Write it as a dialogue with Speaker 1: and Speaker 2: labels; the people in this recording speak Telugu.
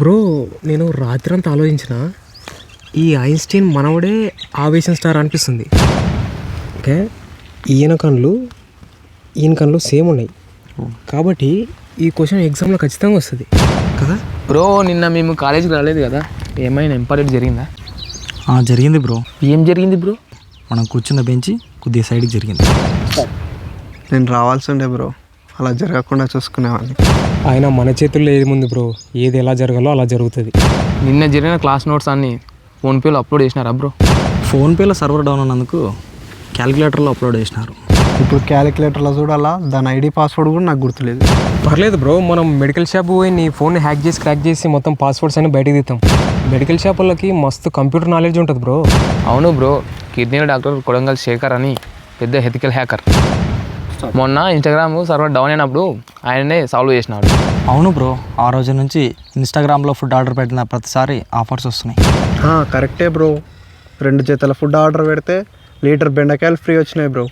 Speaker 1: బ్రో నేను రాత్రంతా ఆలోచించిన ఈ ఐన్స్టీన్ మనవడే ఆవేశం స్టార్ అనిపిస్తుంది. ఓకే, ఈయన కళ్ళు సేమ్ ఉన్నాయి కాబట్టి ఈ క్వశ్చన్ ఎగ్జామ్లో ఖచ్చితంగా వస్తుంది కదా
Speaker 2: బ్రో. నిన్న మేము కాలేజీకి రాలేదు కదా, ఏమైనా ఇంపార్టెంట్ జరిగిందా?
Speaker 3: జరిగింది బ్రో.
Speaker 2: ఏం జరిగింది బ్రో?
Speaker 3: మనం కూర్చున్న బెంచి కొద్దిగా సైడ్కి జరిగింది.
Speaker 4: నేను రావాల్సి ఉండే బ్రో, అలా జరగకుండా చూసుకునేవాడిని.
Speaker 1: ఆయన మన చేతుల్లో ఏముంది బ్రో, ఏది ఎలా జరగాలో అలా జరుగుతుంది.
Speaker 2: నిన్న జరిగిన క్లాస్ నోట్స్ అన్నీ ఫోన్పేలో అప్లోడ్ చేసినారా బ్రో?
Speaker 3: ఫోన్పేలో సర్వర్ డౌన్ ఉన్నందుకు క్యాలిక్యులేటర్లో అప్లోడ్ చేసినారు.
Speaker 4: ఇప్పుడు క్యాలిక్యులేటర్లో చూడాలా, దాని ఐడి పాస్వర్డ్ కూడా నాకు గుర్తులేదు.
Speaker 1: పర్లేదు బ్రో, మనం మెడికల్ షాప్ పోయి నీ ఫోన్ని హ్యాక్ చేసి క్రాక్ చేసి మొత్తం పాస్వర్డ్స్ అన్ని బయటకు తీస్తాం. మెడికల్ షాప్ వాళ్ళకి మస్తు కంప్యూటర్ నాలెడ్జ్ ఉంటుంది బ్రో.
Speaker 2: అవును bro, kidney doctor Kodangal Shekhar అని పెద్ద ఎథికల్ హ్యాకర్. మొన్న ఇన్స్టాగ్రామ్ సర్వర్ డౌన్ అయినప్పుడు ఆయననే సాల్వ్ చేసినాడు.
Speaker 3: అవును బ్రో, ఆ రోజు నుంచి ఇన్స్టాగ్రామ్లో ఫుడ్ ఆర్డర్ పెట్టిన ప్రతిసారి ఆఫర్స్ వస్తున్నాయి.
Speaker 4: కరెక్టే బ్రో, 2 జతల ఫుడ్ ఆర్డర్ పెడితే లీటర్ బెండకాయలు ఫ్రీ వచ్చినాయి బ్రో.